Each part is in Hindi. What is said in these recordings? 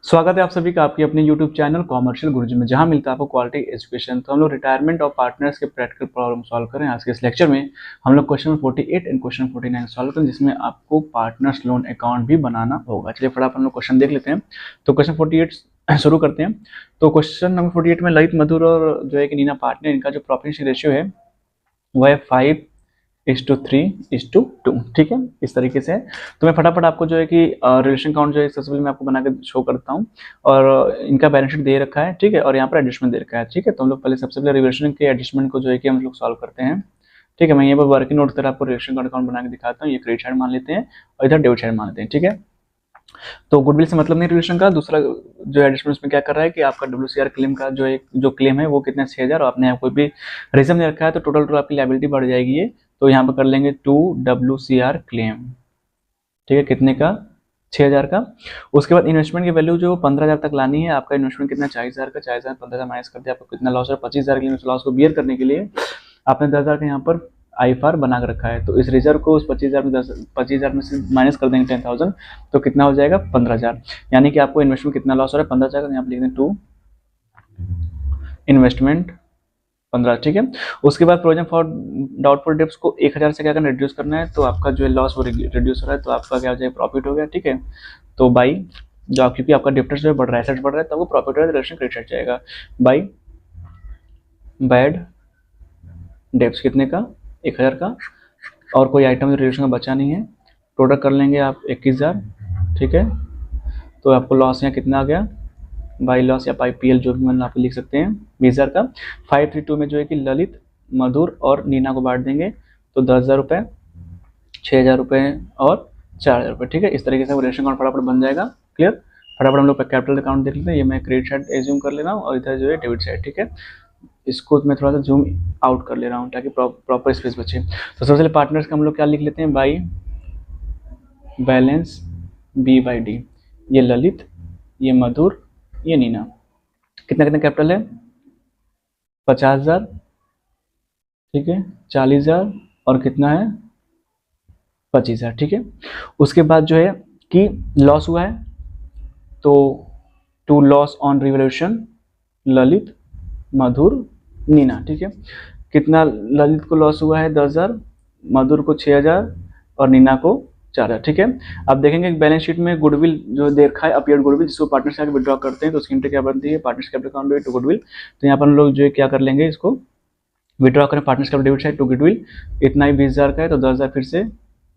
स्वागत है आप सभी का आपके अपने YouTube चैनल कॉमर्शियल गुरुजी में, जहां मिलता है आपको क्वालिटी एजुकेशन। तो हम लोग रिटायरमेंट और पार्टनर्स के प्रैक्टिकल प्रॉब्लम सॉल्व करें। आज के इस लेक्चर में हम लोग क्वेश्चन 48 एंड क्वेश्चन 49 सॉल्व करें, जिसमें आपको पार्टनर्स लोन अकाउंट भी बनाना होगा। चलिए फटाफट हम लोग क्वेश्चन देख लेते हैं। तो क्वेश्चन 48 शुरू करते हैं। तो क्वेश्चन नंबर 48 में ललित, मधुर और जो है कि नीना पार्टनर, इनका जो प्रॉफिट रेशियो है वो है 5:3:2। ठीक है, इस तरीके से है। तो मैं फटाफट आपको जो है कि रिलेशन काउंट जो है सबसे पहले मैं आपको बना के शो करता हूँ। और इनका बैलेंस शीट दे रखा है, ठीक है, और यहाँ पर एडजस्टमेंट दे रखा है। ठीक है, तो हम लोग पहले सबसे पहले रिलेशन के एडजस्टमेंट को जो है कि हम लोग सॉल्व करते हैं। ठीक है, मैं यहाँ पर वर्किंग नोट कर आपको रिलेशन अकाउंट बना के दिखाता हूँ। ये क्रेडिट साइड मान लेते हैं और इधर डेबिट साइड मान लेते हैं। ठीक है, तो गुडविल से मतलब नहीं रिलेशन का। दूसरा जो एडजस्टमेंट में क्या कर रहा है कि आपका WCR क्लेम का जो क्लेम है वो कितना 6,000, और आपने यहाँ कोई भी रीजन नहीं रखा है तो टोटल आपकी लायबिलिटी बढ़ जाएगी ये। तो यहाँ पर कर लेंगे 2 WCR क्लेम। ठीक है, कितने का? 6,000 का। उसके बाद इन्वेस्टमेंट की वैल्यू जो 15,000 तक लानी है। आपका इन्वेस्टमेंट कितना? 40,000 का। 40,000 15,000 माइनस कर दिया, आपको कितना लॉस है? 25,000 के लिए। लॉस को बियर करने के लिए आपने 10,000 का यहाँ पर IFR बना कर रखा है। तो इस रिजर्व को उस 25,000 में से माइनस कर देंगे 10,000, तो कितना हो जाएगा? 15,000। यानी कि आपको इन्वेस्टमेंट कितना लॉस हो रहा है? 15,000 का। यहाँ पर लिख दें 2 इन्वेस्टमेंट 15। ठीक है, उसके बाद प्रोविजन फॉर डाउटफुल डेब्ट्स को 1,000 से क्या करना? रिड्यूस करना है। तो आपका जो है लॉस वो रिड्यूस हो रहा है, तो आपका क्या हो जाएगा? प्रॉफिट हो गया। ठीक है, तो बाई जो क्योंकि आपका डेप्टर्स जो है बढ़ रहा है, एसेट्स बढ़ रहा है, तो आपको प्रॉफिट हो रहा है, रिलेशन क्रेडिट साइड जाएगा। बाई बैड डेब्ट्स कितने का? 1,000 का। और कोई आइटम रिलेशन का बचा नहीं है, प्रोडक्ट कर लेंगे आप 21,000। ठीक है, तो आपको लॉस यहाँ कितना आ गया? बाई लॉस या बाई PL जो भी मतलब आप लिख सकते हैं 20,000 का। 532 में जो है कि ललित, मधुर और नीना को बांट देंगे, तो 10,000 रुपये, 6,000 रुपये और 4,000 रुपये। ठीक है, इस तरीके से वो रेशन अकाउंट फटाफट बन जाएगा। क्लियर? फटाफट हम लोग कैपिटल अकाउंट देख लेते हैं। ये मैं क्रेडिट साइड एज्यूम कर ले रहा हूँ और इधर जो है डेबिट साइड। ठीक है, इसको मैं थोड़ा सा जूम आउट कर ले रहा हूँ ताकि प्रॉपर स्पेस बचे। तो सबसे पहले पार्टनर्स का हम लोग क्या लिख लेते हैं? By balance B/D। ये ललित, ये मधुर, ये नीना। कितना कितना कैपिटल है? 50,000। ठीक है, 40,000 और कितना है? 25,000। ठीक है, उसके बाद जो है कि लॉस हुआ है, तो to loss on revolution Lalit, Madhur, Neena. ठीक है, कितना ललित को लॉस हुआ है? 10,000, मधुर को 6,000 और नीना को 4,000। ठीक है, अब देखेंगे बैलेंस शीट में गुडविल जो दे रखा है, अपीयर्ड गुडविल, जिसको पार्टनर से आगे विड्रॉ करते हैं तो उसकी एंट्री क्या बनती है? Partners capital account to goodwill. तो यहाँ पर हम लोग जो है क्या कर लेंगे, इसको विड्रॉ करें partners capital debit side to goodwill. इतना ही 20,000 का है, तो 10,000 फिर से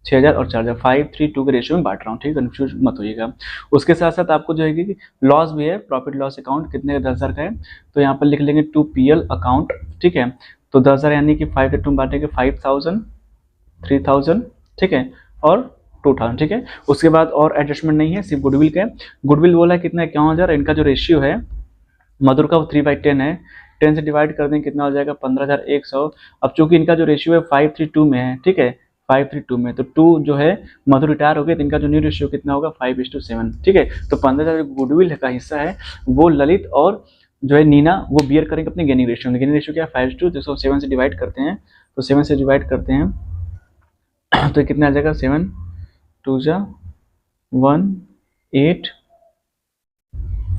6,000 और 4,000 5:3:2 के रेशियो में बांट रहा हूँ। ठीक है, कन्फ्यूज मत होइएगा। उसके साथ साथ आपको जो है कि लॉस भी है, प्रॉफिट लॉस अकाउंट कितने का? 10,000 का है, तो यहाँ पर लिख लेंगे टू PL अकाउंट। ठीक है, तो 10,000 यानी कि 5 से 2 बांटेंगे, 5,000, 3,000। ठीक है, और 2,000। ठीक है, उसके बाद और एडजस्टमेंट नहीं है, सिर्फ गुडविल का। गुडविल बोला है कितना? 51,000। इनका जो रेशियो है मधुर का वो 3/10 है। 10 से डिवाइड कर देंगे, कितना हो जाएगा? 15,100। अब चूंकि इनका जो रेशियो है 5:3:2 में है, ठीक है, 5:3:2 में, तो 2 जो है मधुर रिटायर हो गए, तो इनका जो न्यू रेशियो कितना होगा? 5:7। ठीक है, तो 15,000 गुडविल का हिस्सा है वो ललित और जो है नीना वो बियर करेंगे अपने गेनिंग रेशियो में। गेनिंग रेशियो क्या है? 5:2, जिसको 7 से डिवाइड करते हैं, तो 7 से डिवाइड करते हैं तो कितना आ जाएगा? 7 2 जा 1 8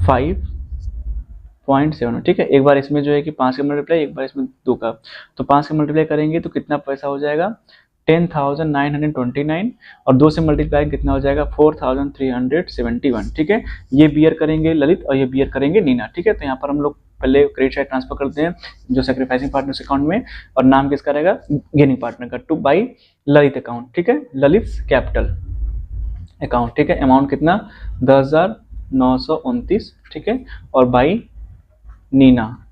5.7। ठीक है, एक बार इसमें जो है कि 5 का मल्टीप्लाई, एक बार इसमें 2 का, तो 5 का मल्टीप्लाई करेंगे तो कितना पैसा हो जाएगा? 10,929। और 2 से मल्टीप्लाई कितना हो जाएगा? 4,371। ठीक है, ये बियर करेंगे ललित और ये बियर करेंगे नीना। ठीक है, तो यहाँ पर हम लोग पहले क्रेडिट साइड ट्रांसफर करते हैं जो सेक्रीफाइसिंग पार्टनर्स अकाउंट में, और नाम किसका रहेगा? गेनिंग पार्टनर का, टू बाई ललित अकाउंट। ठीक है, ललित कैपिटल अकाउंट। ठीक है, अमाउंट कितना? 10,929। ठीक है, और बाई नीना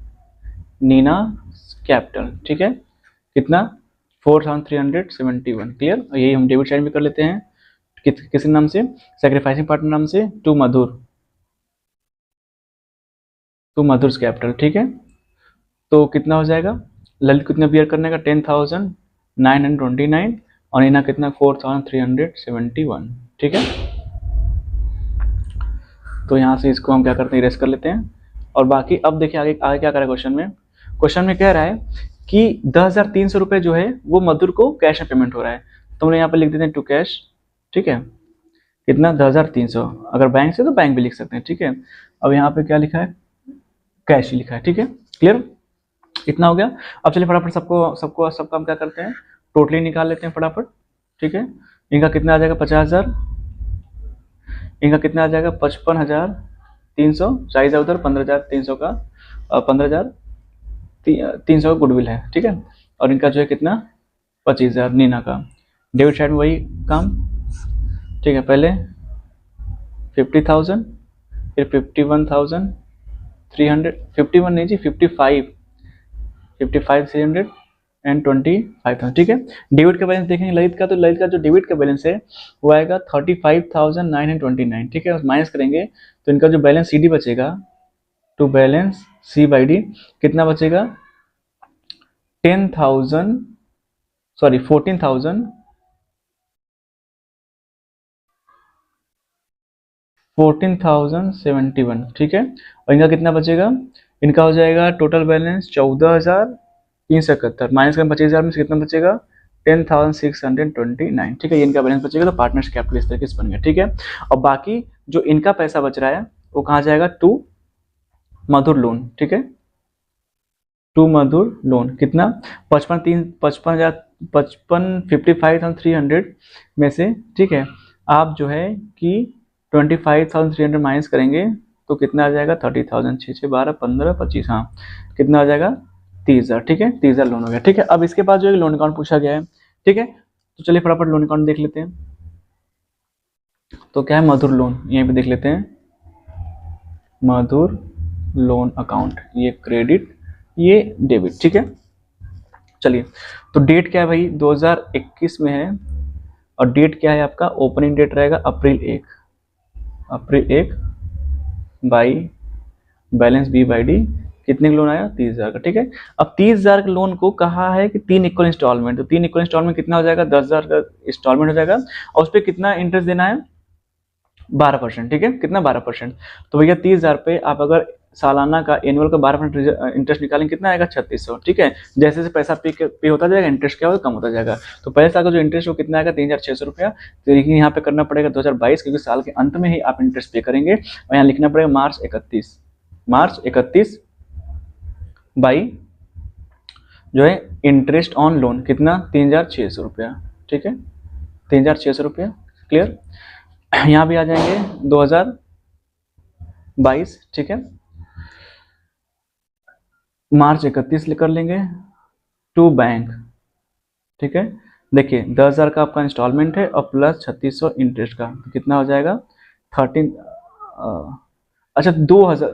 कैपिटल। ठीक है, कितना? 4,371। क्लियर? और यही हम डेबिट साइड में कर लेते हैं किस नाम से? सेक्रीफाइसिंग पार्टनर नाम से, टू मधुर कैपिटल। ठीक है, तो कितना हो जाएगा? ललित कितना बियर करने का? 10,929 और नीना कितना? 4,371। ठीक है, तो यहाँ से इसको हम क्या करते हैं? इरेज कर लेते हैं। और बाकी अब देखिए आगे आगे क्या करें क्वेश्चन में। क्वेश्चन में कह रहा है कि 10,300 रुपये जो है वो मधुर को कैश में पेमेंट हो रहा है, तो हम यहाँ पे लिख देते हैं टू कैश। ठीक है, कितना 10,300, अगर बैंक से तो बैंक भी लिख सकते हैं, ठीक है। अब यहाँ पे क्या लिखा है, कैश ही लिखा है, ठीक है, क्लियर, इतना हो गया। अब चलिए फटाफट सबको सबको सबका हम क्या करते हैं, टोटली निकाल लेते हैं फटाफट, ठीक है। इनका कितना आ जाएगा 50,000, इनका कितना आ जाएगा 55,300, 40,000 उधर, 15,300 का 15,300 का गुडविल है, ठीक है। और इनका जो है कितना 25,000 नीना का। डेबिट साइड में वही काम, ठीक है, पहले 50,000, फिर 51,300, 51 नहीं जी 55,300 एंड 25,000, ठीक है। डेबिट का बैलेंस देखेंगे ललित का, तो ललित का जो डेबिट का बैलेंस है वो आएगा 35,929, ठीक है। माइनस करेंगे तो इनका जो बैलेंस सी डी बचेगा, to balance c by d कितना बचेगा 14,071, ठीक है। और इनका कितना बचेगा, इनका हो जाएगा टोटल बैलेंस 14,371 माइनस करें 25,000 में से कितना बचेगा 10,629, ठीक है। ये इनका बैलेंस बचेगा, तो पार्टनर्स कैपिटल इस तरीके से बन गया, ठीक है। और बाकी जो इनका पैसा बच रहा है वो कहाँ जाएगा, टू मधुर लोन, ठीक है, टू मधुर लोन कितना 55,300 में से, ठीक है। आप जो है कि 25,300 माइनस करेंगे तो कितना आ जाएगा 30,000, 6 6 12 15 25, हाँ कितना आ जाएगा 30,000, ठीक है, 30,000 लोन हो गया, ठीक है। अब इसके बाद जो है लोन अकाउंट पूछा गया है, ठीक है। तो चलिए फटाफट लोन अकाउंट देख लेते हैं। तो क्या है मधुर लोन, यहीं पे देख लेते हैं, मधुर लोन अकाउंट, ये क्रेडिट ये डेबिट, ठीक है। चलिए तो डेट क्या है भाई 2021 में है, और डेट क्या है आपका, ओपनिंग डेट रहेगा April 1, April 1 by balance b by d, कितने का लोन आया 30,000 का, ठीक है। अब 30,000 के लोन को कहा है कि 3 इक्वल इंस्टॉलमेंट, तो 3 इक्वल इंस्टॉलमेंट कितना हो जाएगा 10,000 का इंस्टॉलमेंट हो जाएगा, और उस पर कितना इंटरेस्ट देना है 12%, ठीक है, कितना 12%। तो भैया 30,000 पे आप अगर सालाना का एनुअल का 12% इंटरेस्ट निकालेंगे कितना आएगा 3600, ठीक है। जैसे जैसे पैसा पे होता जाएगा इंटरेस्ट क्या होगा कम होता जाएगा। तो पहले साल का जो इंटरेस्ट वो कितना आएगा 3,600 रुपया, तो देखिए यहाँ पे करना पड़ेगा 2022, क्योंकि साल के अंत में ही आप इंटरेस्ट पे करेंगे, और यहाँ लिखना पड़ेगा मार्च 31 बाई जो है इंटरेस्ट ऑन लोन कितना 3,600 रुपया, ठीक है, 3,600 रुपया, क्लियर। यहाँ भी आ जाएंगे 2022, ठीक है, मार्च 31 कर लेंगे, टू बैंक, ठीक है। देखिए 10,000 का आपका इंस्टॉलमेंट है और प्लस 3600 इंटरेस्ट का, तो कितना हो जाएगा 13, अच्छा 2,000,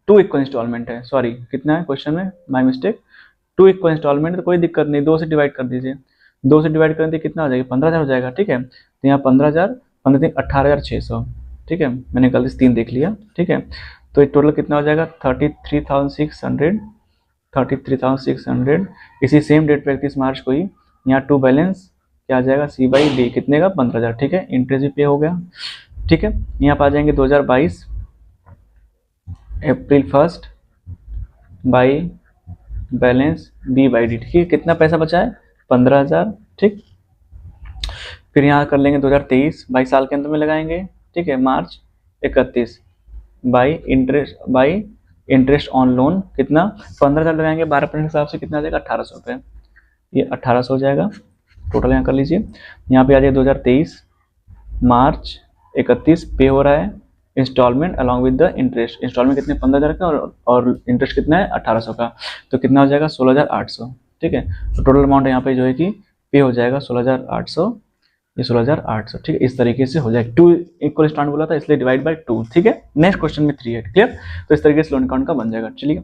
टू इक्वल इंस्टॉलमेंट है, सॉरी कितना है क्वेश्चन में my mistake, two equal installment है तो कोई दिक्कत नहीं, 2 से डिवाइड कर दीजिए, 2 से डिवाइड करें तो कितना हो जाएगा 15,000 हो जाएगा, ठीक है। तो यहाँ 15,000 15 18,600, ठीक है, मैंने गलती से 3 देख लिया, ठीक है। तो ये टोटल कितना हो जाएगा 33,600, इसी सेम डेट पर 31 मार्च को ही यहाँ टू बैलेंस क्या आ जाएगा सी बाई डी, कितने का 15,000, ठीक है, इंटरेस्ट भी पे हो गया, ठीक है। यहाँ पर आ जाएंगे 2022 April 1 by balance b by d, ठीक है, कितना पैसा बचा है 15,000, ठीक। फिर यहाँ कर लेंगे 2023 बाई साल के अंत में लगाएंगे, ठीक है, मार्च 31 बाई इंटरेस्ट ऑन लोन कितना 15,000 लगाएंगे 12% के हिसाब से कितना आ जाएगा 1,800 रुपये, ये 1,800 हो जाएगा टोटल, यहाँ कर लीजिए। यहाँ पे आ जाए 2023 मार्च 31 पे हो रहा है installment along with the interest, installment कितने 15,000 का और इंटरेस्ट कितना है 1,800 का, तो कितना हो जाएगा 16,800, ठीक है। तो टोटल अमाउंट यहाँ पे जो है कि पे हो जाएगा 16,800, ये 16,800, ठीक है, इस तरीके से हो जाएगा, 2 इक्वल इंस्टॉलमेंट बोला था इसलिए डिवाइड बाय 2, ठीक है। नेक्स्ट क्वेश्चन में 3 है, क्लियर। तो इस तरीके से लोन अकाउंट का बन जाएगा। चलिए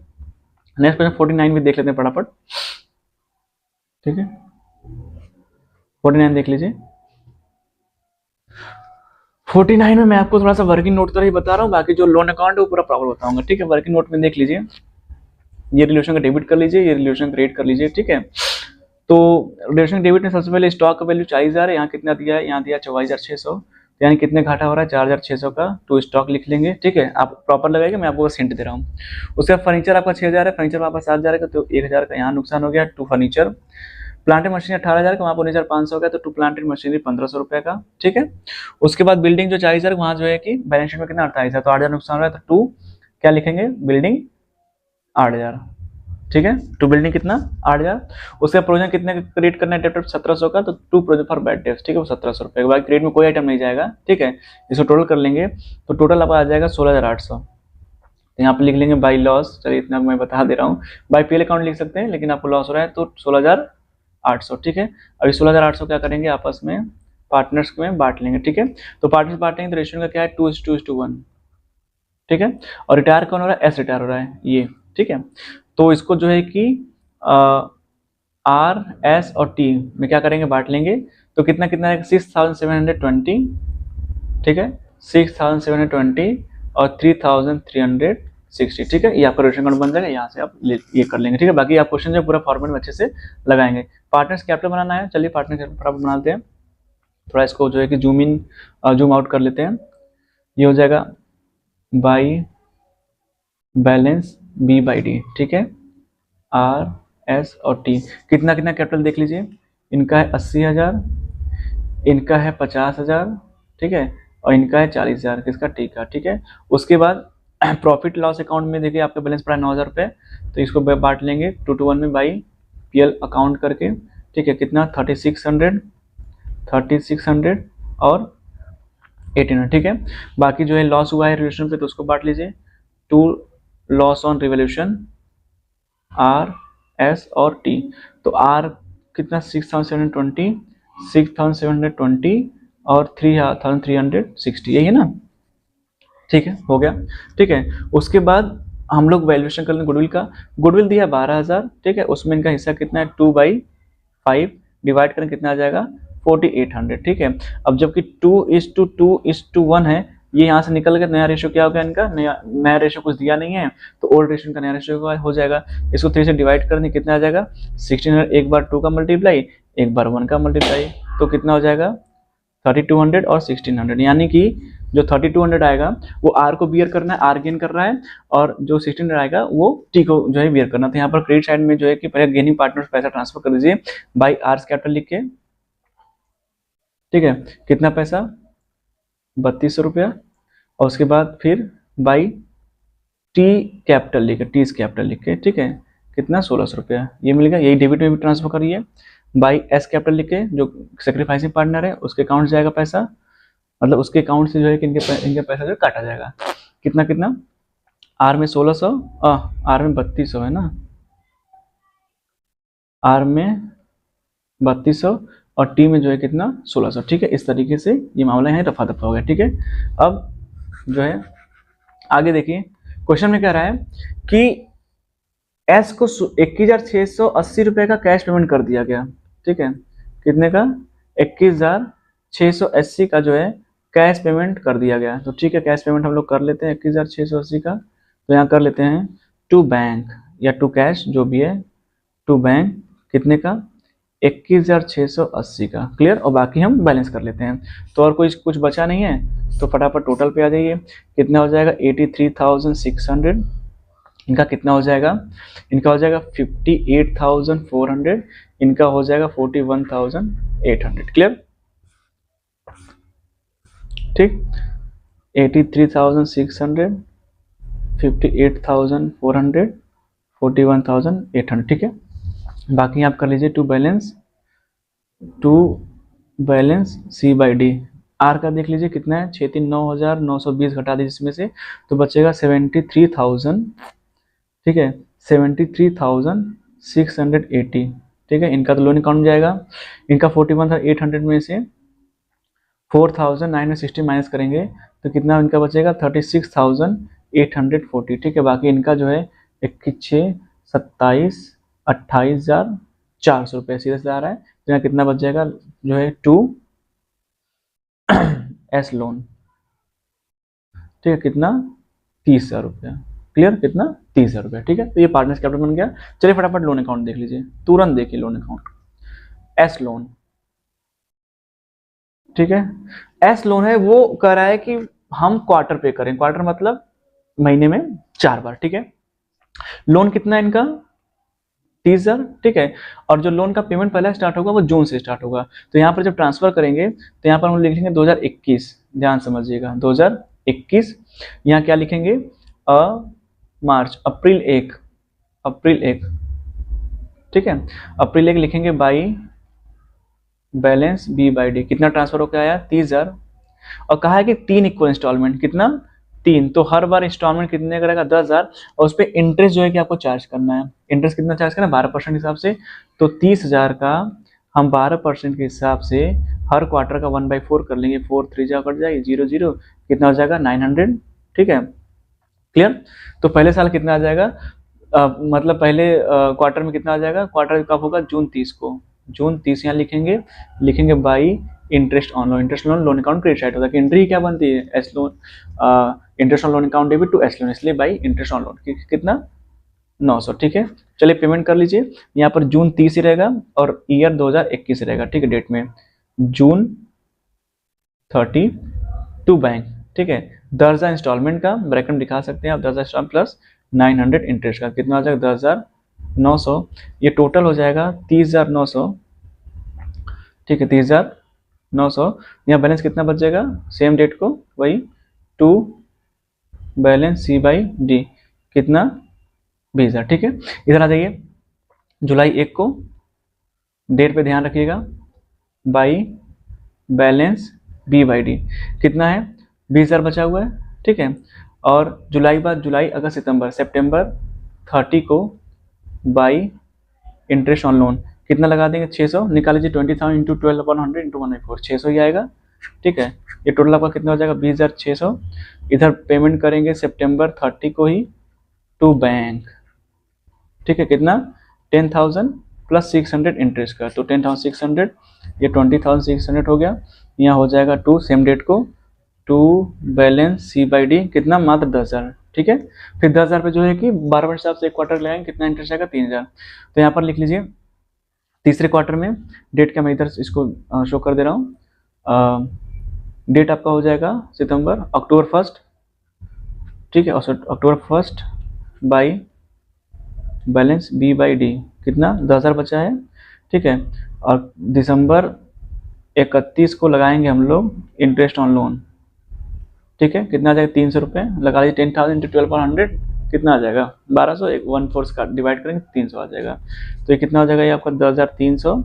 नेक्स्ट क्वेश्चन 49 भी देख लेते हैं फटाफट, ठीक है, 49 देख लीजिए। 49 में मैं आपको थोड़ा सा वर्किंग नोट तरह ही बता रहा हूँ, बाकी जो लोन अकाउंट है वो पूरा प्रॉपर बताऊंगा, ठीक है। वर्किंग नोट में देख लीजिए, ये रिलेशन का डेबिट कर लीजिए, ये रिलेशन क्रेडिट कर लीजिए, ठीक है। तो रिलेशन डेबिट में सबसे पहले स्टॉक का वैल्यू 40,000 है, यहाँ कितना दिया है, यहाँ दिया 44,600, यानी कितने घाटा हो रहा है 4,600 का, तो स्टॉक लिख लेंगे, ठीक है। आप प्रॉपर लगाएंगे, मैं आपको हिंट दे रहा हूँ। उसके बाद फर्नीचर आपका 6,000 है, फर्नीचर वापस 7,000 का, तो 1,000 का यहाँ नुकसान हो गया to furniture. Plant and machinery 18,000 का, वहाँ पर 19,500 का, तो टू प्लांट एंड मशीनरी 1,500 रुपये का, ठीक है। उसके बाद बिल्डिंग जो 40,000, वहाँ जो है कि बैलेंस शीट में कितना 28,000, तो 8,000 नुकसान रहा है, तो टू क्या लिखेंगे, बिल्डिंग 8,000, ठीक है। टू बिल्डिंग कितना 8,000। उसका प्रोविजन कितने का क्रिएट करना है, डेप्ट 1,700 का, तो to provision for bad debts, ठीक है, वो 1,700 रुपये के बाद क्रेडिट में कोई आइटम नहीं जाएगा, ठीक है। इसको टोटल कर लेंगे तो टोटल आपका आ जाएगा 16,800। तो यहाँ पे लिख लेंगे बाई लॉस, चलिए इतना मैं बता दे रहा हूँ, बाई पीएल अकाउंट लिख सकते हैं, लेकिन आपको लॉस हो रहा है तो 16,800, ठीक है। अभी 16,800 क्या करेंगे, आपस में पार्टनर्स में बांट लेंगे, ठीक है। तो पार्टनर्स बांटेंगे तो रेशियो का क्या है, 2:1, ठीक है। और रिटायर कौन हो रहा है, एस रिटायर हो रहा है ये, ठीक है। तो इसको जो है कि आर एस और टी में क्या करेंगे, बांट लेंगे, तो कितना कितना है, 6,720, ठीक है, 6,720 और 3,360, ठीक है। ये आपका रेशन कार्ड बन जाएगा, यहाँ से आप ये कर लेंगे, ठीक है। बाकी आप क्वेश्चन जो पूरा फॉर्मेट में अच्छे से लगाएंगे। पार्टनर्स कैपिटल बनाना है, चलिए पार्टनर कैपिटल फटाफट बनाते हैं। थोड़ा इसको जो है कि जूम इन जूम आउट कर लेते हैं। ये हो जाएगा by balance b by d, ठीक है, आर एस और टी। कितना कितना कैपिटल देख लीजिए, इनका है 80,000, इनका है 50,000, ठीक है, और इनका है 40,000, किसका, टी का, ठीक है। उसके बाद प्रॉफिट लॉस अकाउंट में देखिए आपका बैलेंस पड़ा है 9,000 रुपये, तो इसको बांट लेंगे 2:1 में बाई पीएल अकाउंट करके, ठीक है। कितना 3600 और 1800, ठीक है। बाकी जो है लॉस हुआ है रिवोल्यूशन पे, तो उसको बांट लीजिए, to loss on revaluation, R S और टी। तो आर कितना 6,720 और 3,360, यही है ना, ठीक है, हो गया, ठीक है। उसके बाद हम लोग वैल्यूएशन कर लेंगे गुडविल का। गुडविल दिया 12,000, ठीक है, उसमें इनका हिस्सा कितना है, 2/5 डिवाइड करें कितना आ जाएगा, 4,800, ठीक है। अब जबकि 2:2:1 है, ये यहाँ से निकल गया, नया रेशियो क्या हो गया इनका, नया रेशियो कुछ दिया नहीं है, तो ओल्ड रेशियो का नया रेशियो हो जाएगा। इसको 3 से डिवाइड करने कितना आ जाएगा, 1600, एक बार 2 का मल्टीप्लाई, एक बार 1 का मल्टीप्लाई, तो कितना हो जाएगा 3,200 और 1,600, यानी कि जो 3,200 आएगा वो आर को बियर करना है, आर गेन कर रहा है, और जो 1,600 आएगा वो टी को जो है बियर करना। तो यहाँ पर क्रेडिट साइड में जो है कि पहले गेनिंग पार्टनर पैसा ट्रांसफर कर दीजिए बाई आर्स कैपिटल लिख के, ठीक है। कितना पैसा 3,200 रुपया, और उसके बाद फिर बाई टी कैपिटल लिख के, टी कैपिटल लिख के, ठीक है, कितना 1,600 रुपया, ये मिल गया। यही डेबिट में भी ट्रांसफर करिए बाई एस कैपिटल लिख के, जो सेक्रीफाइसिंग पार्टनर है उसके अकाउंट जाएगा पैसा, मतलब उसके अकाउंट से जो है कि इनके पैसा जो काटा जाएगा। कितना कितना, आर में 1,600, आर में 3,200 है ना, आर में 3,200 और टी में जो है कितना 1,600, ठीक है। इस तरीके से ये मामला यहाँ रफा दफा हो गया, ठीक है। अब जो है आगे देखिए, क्वेश्चन में कह रहा है कि एस को 21,680 रुपये का कैश पेमेंट कर दिया गया, ठीक है। कितने का, 21,680 का जो है कैश पेमेंट कर दिया गया, तो ठीक है, कैश पेमेंट हम लोग कर लेते हैं 21,680 का, तो यहाँ कर लेते हैं टू बैंक या टू कैश जो भी है, टू बैंक कितने का 21,680 का, क्लियर। और बाकी हम बैलेंस कर लेते हैं, तो और कोई कुछ बचा नहीं है, तो फटाफट टोटल पे आ जाइए, कितना हो जाएगा 83,600, इनका कितना हो जाएगा, इनका हो जाएगा 58,400, इनका हो जाएगा 41,800, क्लियर, ठीक। 83,600, 58,400, 41,800, ठीक है। बाकी आप कर लीजिए to balance c by d. R का देख लीजिए कितना है, 9,920 घटा दीजिए इसमें से, तो बचेगा 73,000, ठीक है, 73,680, ठीक है। इनका तो लोन अकाउंट में जाएगा, इनका 41,800 में से 4,960 माइनस करेंगे तो कितना इनका बचेगा 36,840, ठीक है। बाकी इनका जो है 21, 27, 28,400 रुपये सीधे से आ रहा है, तो यहाँ कितना बच जाएगा जो है टू एस लोन, ठीक है, कितना 30,000 रुपया, क्लियर, कितना 30,000 रुपया, ठीक है। तो ये पार्टनर्स कैपिटल बन गया। चलिए फटाफट लोन अकाउंट देख लीजिए, तुरंत देखिए लोन अकाउंट, एस लोन, ठीक है। एस लोन है, वो कह रहा है कि हम क्वार्टर पे करें, क्वार्टर मतलब महीने में 4 बार, ठीक है। लोन कितना है इनका 30,000, ठीक है। और जो लोन का पेमेंट पहला स्टार्ट होगा वो जून से स्टार्ट होगा। तो यहाँ पर जब ट्रांसफर करेंगे तो यहाँ पर हम लिखेंगे 2021, ध्यान समझिएगा 2021। यहाँ क्या लिखेंगे, मार्च, अप्रैल 1, ठीक है, अप्रैल 1 लिखेंगे by balance b by d. कितना ट्रांसफर होकर आया, 30,000। और कहा है कि 3 इक्वल इंस्टॉलमेंट, कितना 3, तो हर बार इंस्टॉलमेंट कितने का रहेगा, 10,000। और उस पर इंटरेस्ट जो है कि आपको चार्ज करना है। इंटरेस्ट कितना चार्ज करना है, 12% हिसाब से। तो 30,000 का हम 12% के हिसाब से हर क्वार्टर का 1/4 कर लेंगे। 4 3 जा कट जाएगी, 0 0, कितना हो जाएगा 900, ठीक है, क्लियर। तो पहले साल कितना आ जाएगा, मतलब पहले क्वार्टर में कितना आ जाएगा, क्वार्टर कब होगा, जून 30 को। जून 30 यहाँ लिखेंगे by interest on loan. Interest loan loan account credit side होता है कि एंट्री क्या बनती है, as loan, interest on loan account debit to as loan, इसलिए बाई इंटरेस्ट ऑन लोन कितना 900, ठीक है। चलिए पेमेंट कर लीजिए। यहाँ पर जून 30 ही रहेगा और ईयर 2021 रहेगा, ठीक है। डेट में जून 30 टू बैंक, ठीक है। 10,000 इंस्टॉलमेंट का ब्रैकेट में दिखा सकते हैं आप, 10,000 इंस्टॉलमेंट प्लस 900 इंटरेस्ट का, कितना हो जाएगा 10,900। ये टोटल हो जाएगा 30,900, ठीक है, 30,900। यहाँ बैलेंस कितना बच जाएगा, सेम डेट को वही to balance c by d, कितना 20,000, ठीक है। इधर आ जाइए, जुलाई 1 को डेट पे ध्यान रखिएगा, by balance b by d कितना है, 20,000 बचा हुआ है, ठीक है। और जुलाई बाद जुलाई अगस्त सितंबर, सितंबर 30 को बाई इंटरेस्ट ऑन लोन कितना लगा देंगे, 600 निकाल लीजिए। 20,000 इंटू 12/100 इंटू 1/4, 600 ही आएगा, ठीक है। ये टोटल आपका कितना हो जाएगा, 20,600। इधर पेमेंट करेंगे सितंबर 30 को ही टू बैंक, ठीक है, कितना 10,000 प्लस 600 इंटरेस्ट का, तो 10,600, ये 20,600 हो गया। यहाँ हो जाएगा टू सेम डेट को to balance c by d, कितना मात्र 10,000, ठीक है। फिर 10,000 पे जो है कि 12 हिसाब से एक क्वार्टर लगाएंगे, कितना इंटरेस्ट आएगा 3,000। तो यहाँ पर लिख लीजिए तीसरे क्वार्टर में डेट का मैं इधर इसको शो कर दे रहा हूँ। डेट आपका हो जाएगा सितंबर, अक्टूबर 1, ठीक है, और October 1 by balance b by d, कितना 10,000 बचा है, ठीक है। और दिसंबर 31 को लगाएंगे हम लोग इंटरेस्ट ऑन लोन, ठीक है, कितना आ जाएगा 300 रुपये लगा लीजिए। 10,000 इंटू 12/100 कितना आ जाएगा 1200, 1/4 का डिवाइड करेंगे 300 आ जाएगा। तो ये कितना हो जाएगा, ये आपका 10,300।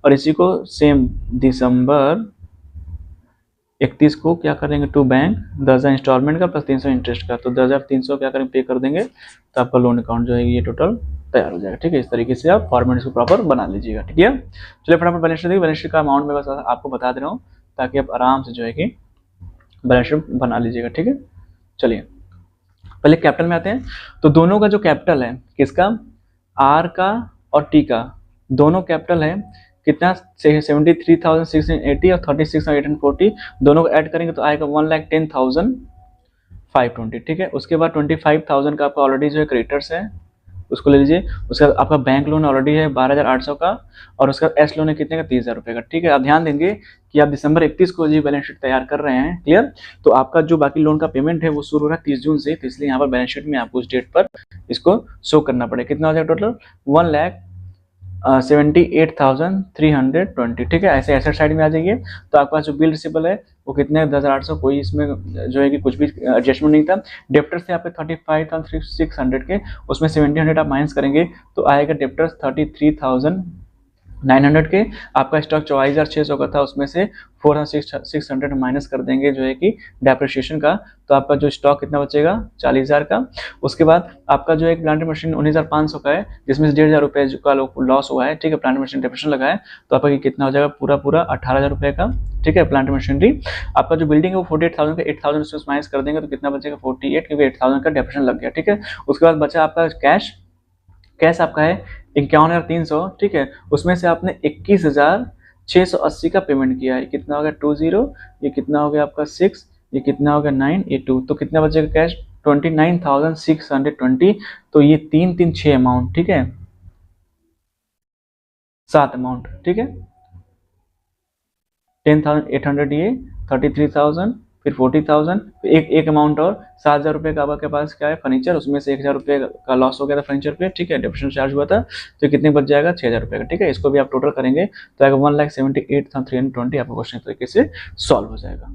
और इसी को सेम दिसंबर 31 को क्या करेंगे टू बैंक, 10,000 इंस्टॉलमेंट का प्लस 300 इंटरेस्ट का, तो 10,300 क्या करेंगे पे कर देंगे, तो आपका लोन अकाउंट जो है ये टोटल तैयार हो जाएगा, ठीक है। इस तरीके से आप फॉर्मेट इसको प्रॉपर बना लीजिएगा, ठीक है। चलिए फटाफट बैलेंस शीट देखिए। बैलेंस शीट का अमाउंट मैं बस आपको बता दे रहा हूँ ताकि आप आराम से जो है कि बैलेंस शीट बना लीजिएगा, ठीक है। चलिए पहले कैपिटल में आते हैं। तो दोनों का जो कैपिटल है, किसका, आर का और टी का, दोनों कैपिटल है कितना 73,680 और 36,840, दोनों को ऐड करेंगे तो आएगा 1,10,520, ठीक है। उसके बाद 25,000 का आपका ऑलरेडी जो है क्रेडिटर्स है, उसको ले लीजिए। उसका आपका बैंक लोन ऑलरेडी है 12,800 का, और उसका एस लोन है कितने का, 30,000 रुपये का, ठीक है। आप ध्यान देंगे कि आप दिसंबर 31 को जी बैलेंस शीट तैयार कर रहे हैं, क्लियर। तो आपका जो बाकी लोन का पेमेंट है वो शुरू हो रहा है 30 जून से, तो इसलिए यहाँ पर बैलेंस शीट में आपको उस डेट पर इसको शो करना पड़ेगा। कितना हो जाएगा टोटल, 1,78,320, ठीक है। ऐसे एसेट साइड में आ जाइए तो आपका जो बिल रिसिबल है वो कितने है 10,800, कोई इसमें जो है कि कुछ भी एडजस्टमेंट नहीं था। डेप्टर्स थे आपके 35,600 के, उसमें 700 आप माइनस करेंगे तो आएगा डेप्टर्स 33,900 के। आपका स्टॉक 44,600 का था, उसमें से 4,600 माइनस कर देंगे जो है कि डेप्रिसिएशन का, तो आपका जो स्टॉक कितना बचेगा 40,000 का। उसके बाद आपका जो एक प्लांट मशीन 19,500 का है, जिसमें से 1,500 रुपये का लॉस हुआ है, ठीक है, प्लांट मशीन डेप्रिसिएशन लगा है, तो आपका कितना हो जाएगा पूरा 18,000 रुपये का, ठीक है, प्लांट मशीनरी। आपका जो बिल्डिंग है वो 48,000 का, 8,000 उसमें माइनस कर देंगे तो कितना बचेगा 48, क्योंकि 8,000 का डेप्रिसिएशन लग गया, ठीक है। उसके बाद बचा आपका कैश आपका है 51,300, ठीक है। उसमें से आपने 21,680 का पेमेंट किया है, कितना हो गया 20, ये कितना हो गया आपका 6, ये कितना हो गया 9, ये 2, तो कितना बचेगा कैश 29,620। तो ये 3 अमाउंट, ठीक है, 7 अमाउंट, ठीक है, 10,800 ये 33,000 फिर 40,000, एक अमाउंट और 7,000 रुपये का आपके पास क्या है फर्नीचर, उसमें से 1,000 रुपये का लॉस हो गया था फर्नीचर पे, ठीक है, डेप्रिसिएशन चार्ज हुआ था, तो कितने बच जाएगा 6,000 रुपये का, ठीक है। इसको भी आप टोटल करेंगे तो आएगा 1,78,320, आपका क्वेश्चन तरीके से सॉल्व हो जाएगा।